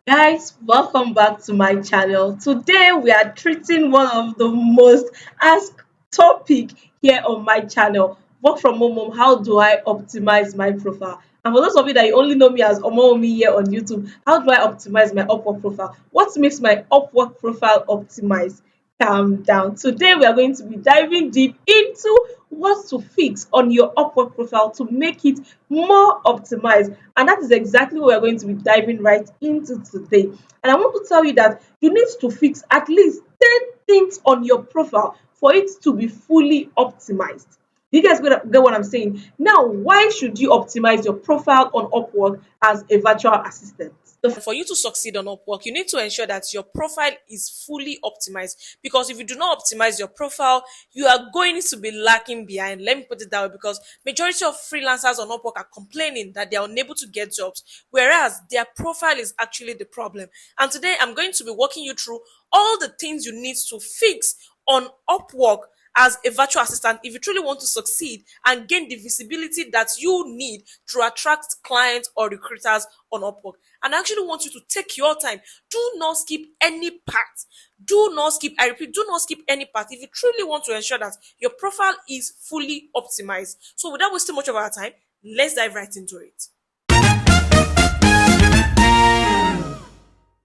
Guys, welcome back to my channel. Today we are treating one of the most asked topic here on my channel. Work from home, how do I optimize my profile? And for those of you that you only know me as Omomi here on YouTube, how do I optimize my Upwork profile? What makes my Upwork profile optimized? Calm down. Today we are going to be diving deep into what to fix on your Upwork profile to make it more optimized. And that is exactly what we're going to be diving right into today. And I want to tell you that you need to fix at least 10 things on your profile for it to be fully optimized. Do you guys get what I'm saying? Now, why should you optimize your profile on Upwork as a virtual assistant? For you to succeed on Upwork, you need to ensure that your profile is fully optimized. Because if you do not optimize your profile, you are going to be lacking behind. Let me put it that way. Because majority of freelancers on Upwork are complaining that they are unable to get jobs, whereas their profile is actually the problem. And today, I'm going to be walking you through all the things you need to fix on Upwork as a virtual assistant if you truly want to succeed and gain the visibility that you need to attract clients or recruiters on Upwork. And I actually want you to take your time. Do not skip any part. Do not skip, I repeat, do not skip any part if you truly want to ensure that your profile is fully optimized. So without wasting much of our time, let's dive right into it.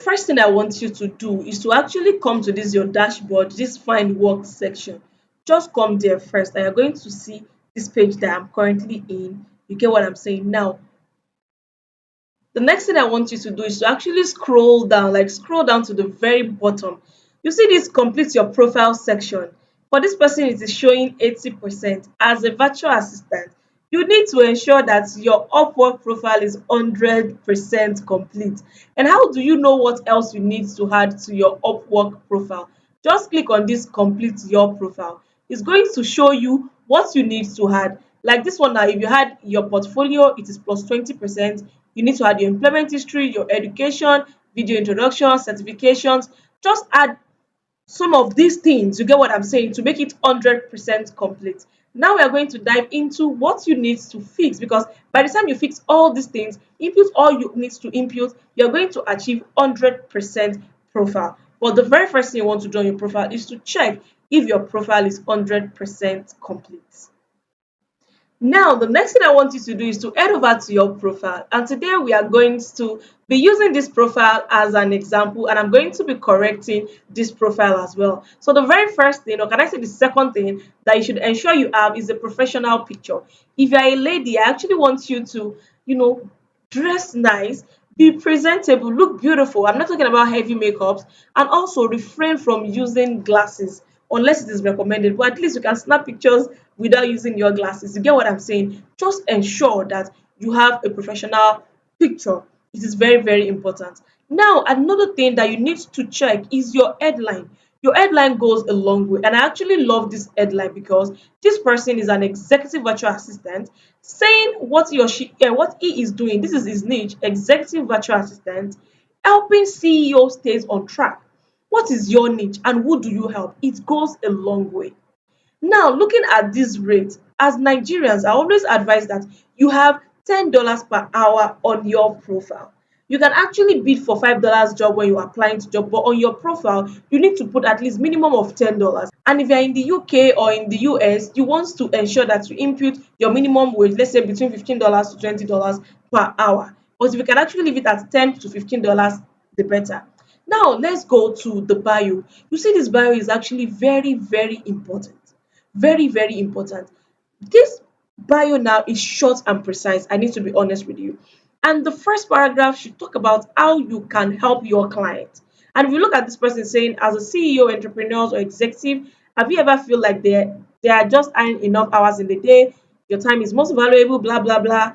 First thing I want you to do is to actually come to this your dashboard, this find work section. Just come there first and you're going to see this page that I'm currently in. You get what I'm saying? Now, the next thing I want you to do is to actually scroll down, like scroll down to the very bottom. You see this complete your profile section. For this person, it is showing 80%. As a virtual assistant, you need to ensure that your Upwork profile is 100% complete. And how do you know what else you need to add to your Upwork profile? Just click on this complete your profile. It's going to show you what you need to add. Like this one now, if you had your portfolio, it is plus 20%. You need to add your employment history, your education, video introduction, certifications. Just add some of these things, you get what I'm saying, to make it 100% complete. Now we are going to dive into what you need to fix, because by the time you fix all these things, input all you need to input, you're going to achieve 100% profile. But the very first thing you want to do on your profile is to check if your profile is 100% complete. Now, the next thing I want you to do is to head over to your profile. And today we are going to be using this profile as an example, and I'm going to be correcting this profile as well. So the very first thing, or can I say the second thing that you should ensure you have is a professional picture. If you're a lady, I actually want you to, dress nice, be presentable, look beautiful. I'm not talking about heavy makeups, and also refrain from using glasses unless it is recommended. But at least you can snap pictures without using your glasses. You get what I'm saying? Just ensure that you have a professional picture. It is very, very important. Now, another thing that you need to check is your headline. Your headline goes a long way. And I actually love this headline because this person is an executive virtual assistant saying what he or she what he is doing. This is his niche, executive virtual assistant, helping CEO stays on track. What is your niche and who do you help? It goes a long way. Now, looking at this rate, as Nigerians, I always advise that you have $10 per hour on your profile. You can actually bid for $5 job when you are applying to job, but on your profile, you need to put at least minimum of $10. And if you're in the UK or in the US, you want to ensure that you input your minimum wage, let's say between $15 to $20 per hour. But if you can actually leave it at $10 to $15, the better. Now, let's go to the bio. You see, this bio is actually very, very important. Very, very important. This bio now is short and precise. I need to be honest with you. And the first paragraph should talk about how you can help your client. And if you look at this person saying, as a CEO, entrepreneurs, or executive, have you ever feel like they are just earning enough hours in the day? Your time is most valuable, blah blah blah,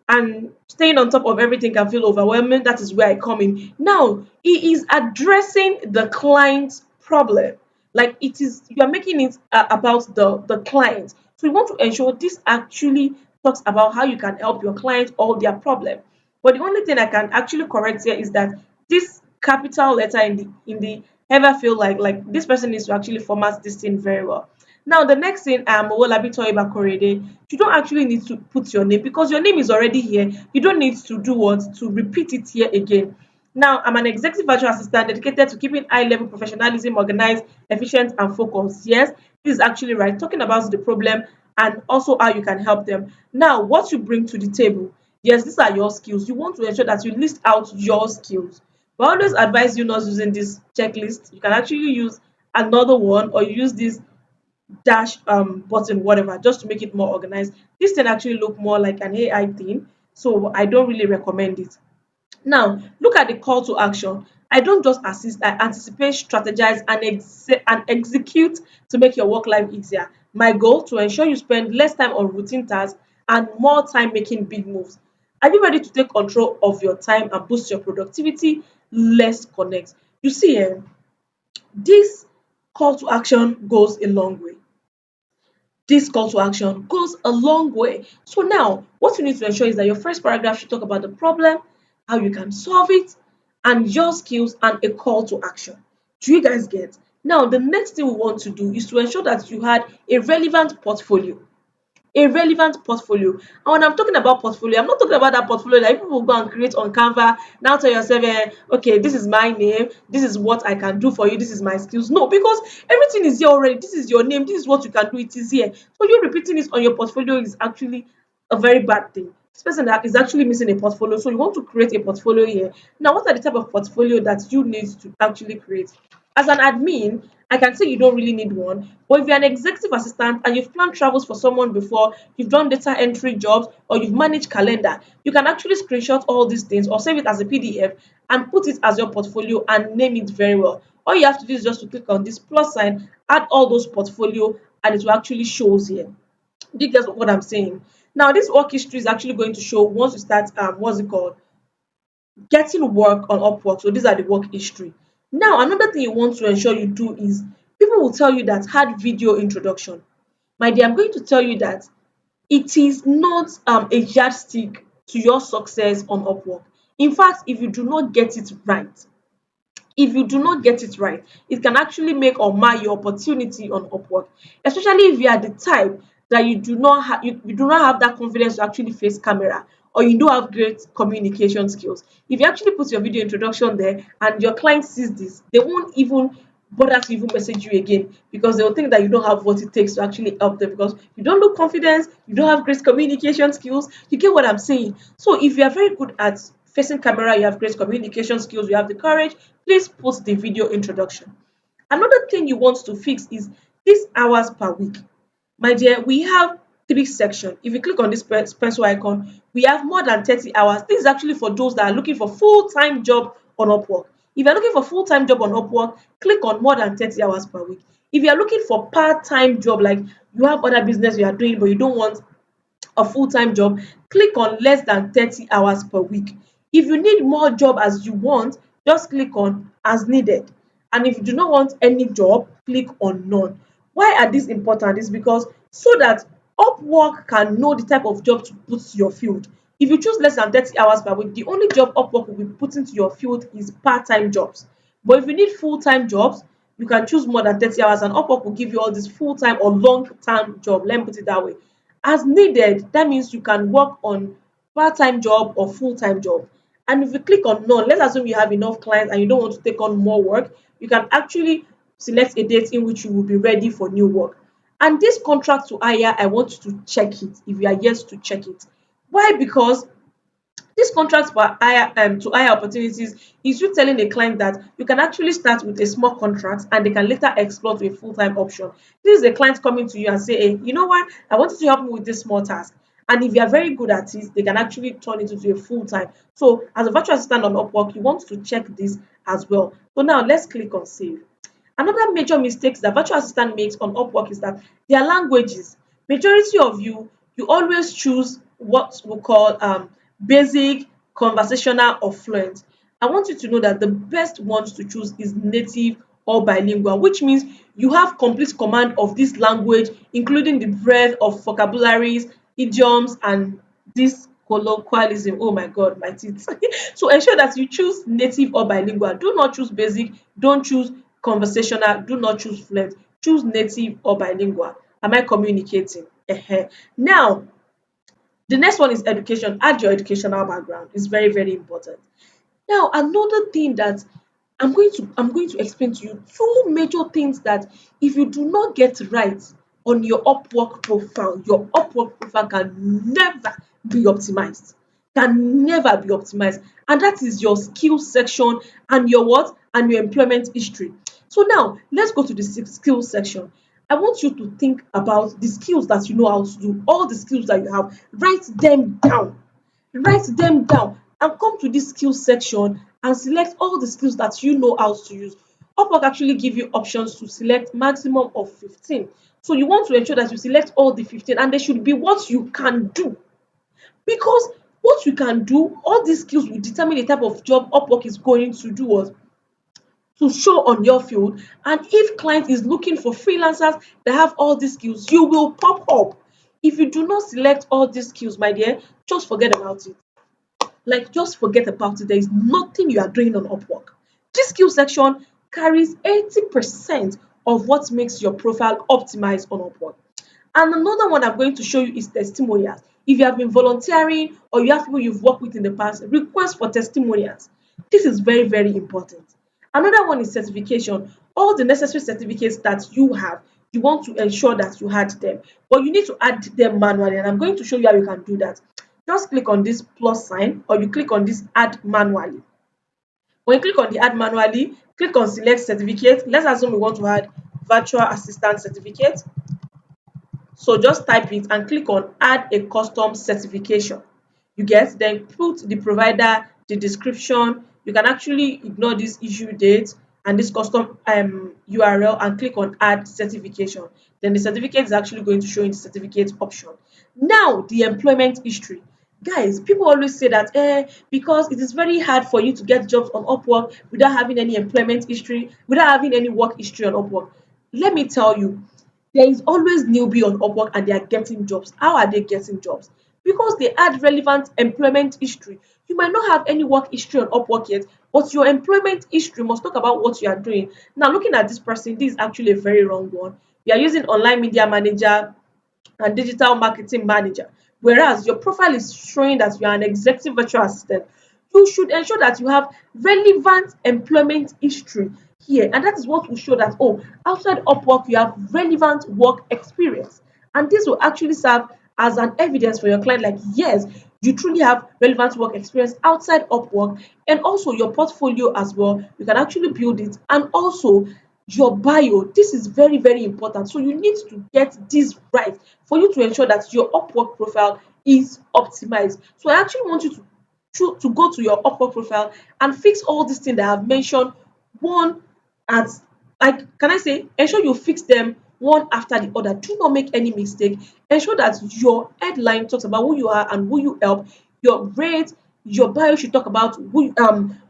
and staying on top of everything can feel overwhelming. That is where I come in. Now, he is addressing the client's problem. Like it is, you are making it about the client. So you want to ensure this actually talks about how you can help your client all their problem. But the only thing I can actually correct here is that this capital letter in the ever feel like this person needs to actually format this thing very well. Now the next thing, Owolabi Toyiba Korede, you don't actually need to put your name because your name is already here. You don't need to do what to repeat it here again. Now, I'm an executive virtual assistant dedicated to keeping high level professionalism organized, efficient, and focused. Yes, this is actually right. Talking about the problem and also how you can help them. Now, what you bring to the table. Yes, these are your skills. You want to ensure that you list out your skills. But I always advise you not using this checklist. You can actually use another one or use this dash button, whatever, just to make it more organized. This thing actually look more like an AI thing, so I don't really recommend it. Now, look at the call to action. I don't just assist, I anticipate, strategize, and, and execute to make your work life easier. My goal to ensure you spend less time on routine tasks and more time making big moves. Are you ready to take control of your time and boost your productivity? Let's connect. You see, this call to action goes a long way. This call to action goes a long way. So now, what you need to ensure is that your first paragraph should talk about the problem, how you can solve it, and your skills and a call to action. Do you guys get? Now, the next thing we want to do is to ensure that you had a relevant portfolio, a relevant portfolio. And when I'm talking about portfolio, I'm not talking about that portfolio that people will go and create on Canva. Now tell yourself, okay, this is my name, this is what I can do for you, this is my skills. No, because everything is here already. This is your name, this is what you can do, it is here. So you repeating this on your portfolio is actually a very bad thing. This person that is actually missing a portfolio. So you want to create a portfolio here. Now, what are the type of portfolio that you need to actually create? As an admin, I can say you don't really need one, but if you're an executive assistant and you've planned travels for someone before, you've done data entry jobs, or you've managed calendar, you can actually screenshot all these things or save it as a PDF and put it as your portfolio and name it very well. All you have to do is just to click on this plus sign, add all those portfolio, and it will actually shows here. Do you get what I'm saying? Now, this work history is actually going to show once you start what's it called? Getting work on Upwork. So these are the work history. Now, another thing you want to ensure you do is people will tell you that had video introduction. My dear, I'm going to tell you that it is not a yardstick to your success on Upwork. In fact, if you do not get it right, if you do not get it right, it can actually make or mar your opportunity on Upwork, especially if you are the type that you do not have that confidence to actually face camera, or you don't have great communication skills. If you actually put your video introduction there and your client sees this, they won't even bother to even message you again because they'll think that you don't have what it takes to actually help them because you don't look confident, you don't have great communication skills. You get what I'm saying? So if you are very good at facing camera, you have great communication skills, you have the courage, please post the video introduction. Another thing you want to fix is these hours per week. My dear, we have three sections. If you click on this pencil icon, we have more than 30 hours. This is actually for those that are looking for full-time job on Upwork. If you're looking for full-time job on Upwork, click on more than 30 hours per week. If you're looking for part-time job, like you have other business you are doing, but you don't want a full-time job, click on less than 30 hours per week. If you need more job as you want, just click on as needed. And if you do not want any job, click on none. Why are these important? Is because so that Upwork can know the type of job to put to your field. If you choose less than 30 hours per week, the only job Upwork will be putting to your field is part-time jobs. But if you need full-time jobs, you can choose more than 30 hours and Upwork will give you all this full-time or long-term job. Let me put it that way. As needed, that means you can work on part-time job or full-time job. And if you click on none, let's assume you have enough clients and you don't want to take on more work, you can actually select a date in which you will be ready for new work. And this contract to hire, I want you to check it if you are yet to check it. Why? Because this contract for hire to hire opportunities is you telling a client that you can actually start with a small contract and they can later explore to a full-time option. This is a client coming to you and say, hey, you know what? I want you to help me with this small task. And if you are very good at it, they can actually turn it into a full-time. So as a virtual assistant on Upwork, you want to check this as well. So now let's click on save. Another major mistake that virtual assistant makes on Upwork is that their languages. Majority of you always choose what we call basic, conversational, or fluent. I want you to know that the best ones to choose is native or bilingual, which means you have complete command of this language, including the breadth of vocabularies, idioms, and this colloquialism. Oh my god, my teeth. So ensure that you choose native or bilingual. Do not choose basic, don't choose conversational, do not choose fluent. choose native or bilingual. Am I communicating? Now, the next one is education. Add your educational background. It's very, very important. Now, another thing that I'm going to explain to you two major things that if you do not get right on your Upwork profile can never be optimized. Can never be optimized. And that is your skills section and your what? And your employment history. So now let's go to the skills section. I want you to think about the skills that you know how to do, all the skills that you have, write them down. Write them down and come to this skills section and select all the skills that you know how to use. Upwork actually give you options to select maximum of 15. So you want to ensure that you select all the 15 and they should be what you can do, because what you can do, all these skills will determine the type of job Upwork is going to do or to show on your field. And if client is looking for freelancers that have all these skills, you will pop up. If you do not select all these skills, my dear, just forget about it. Like, just forget about it. There is nothing you are doing on Upwork. This skill section carries 80% of what makes your profile optimized on Upwork. And another one I'm going to show you is testimonials. If you have been volunteering or you have people you've worked with in the past, request for testimonials. This is very, very important. Another one is certification. All the necessary certificates that you have, you want to ensure that you had them, but you need to add them manually. And I'm going to show you how you can do that. Just click on this plus sign or you click on this add manually. When you click on the add manually, click on select certificate. Let's assume we want to add virtual assistant certificate. So just type it and click on add a custom certification. You get, then put the provider, the description. You can actually ignore this issue date and this custom URL and click on add certification. Then the certificate is actually going to show in the certificate option. Now the employment history. Guys, people always say that because it is very hard for you to get jobs on Upwork without having any employment history, without having any work history on Upwork. Let me tell you, there is always newbie on Upwork and they are getting jobs. How are they getting jobs? Because they add relevant employment history. You might not have any work history on Upwork yet, but your employment history must talk about what you are doing. Now, looking at this person, this is actually a very wrong one. You are using online media manager and digital marketing manager, whereas your profile is showing that you are an executive virtual assistant. You should ensure that you have relevant employment history here, and that is what will show that, oh, outside Upwork you have relevant work experience, and this will actually serve as an evidence for your client, like, yes, you truly have relevant work experience outside Upwork. And also your portfolio as well, you can actually build it. And also your bio, this is very, very important, so you need to get this right for you to ensure that your Upwork profile is optimized. So I actually want you to go to your Upwork profile and fix all these things that I've mentioned one at, like, can I say, ensure you fix them one after the other. Do not make any mistake. Ensure that your headline talks about who you are and who you help. Your rate, your bio should talk about who how am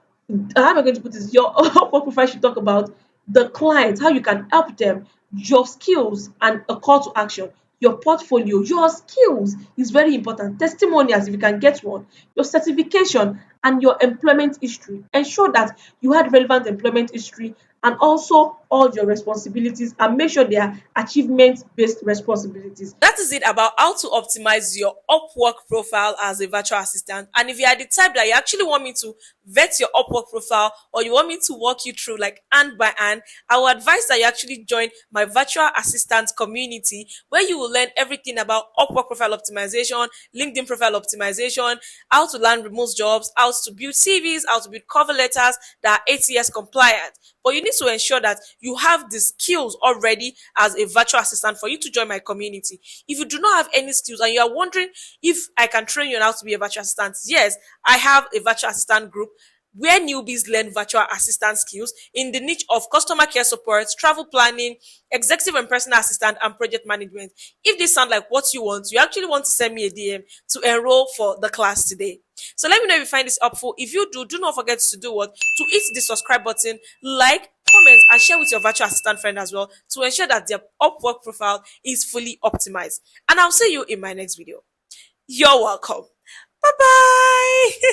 I going to put this? Your Upwork profile should talk about the client, how you can help them, your skills, and a call to action. Your portfolio, your skills is very important. Testimonials, if you can get one, your certification, and your employment history. Ensure that you had relevant employment history and also all your responsibilities, and make sure they are achievement based responsibilities. That is it about how to optimize your Upwork profile as a virtual assistant. And if you are the type that you actually want me to vet your Upwork profile, or you want me to walk you through like hand by hand, I would advise that you actually join my virtual assistant community, where you will learn everything about Upwork profile optimization, LinkedIn profile optimization, how to land remote jobs, how to build CVs, how to build cover letters that are ATS compliant. But you need to ensure that you have the skills already as a virtual assistant for you to join my community. If you do not have any skills and you are wondering if I can train you on how to be a virtual assistant, yes, I have a virtual assistant group where newbies learn virtual assistant skills in the niche of customer care support, travel planning, executive and personal assistant, and project management. If this sounds like what you want, you actually want to send me a DM to enroll for the class today. So let me know if you find this helpful. If you do, do not forget to do what? To hit the subscribe button, like, comment, and share with your virtual assistant friend as well, to ensure that their Upwork profile is fully optimized. And I'll see you in my next video. You're welcome. Bye bye.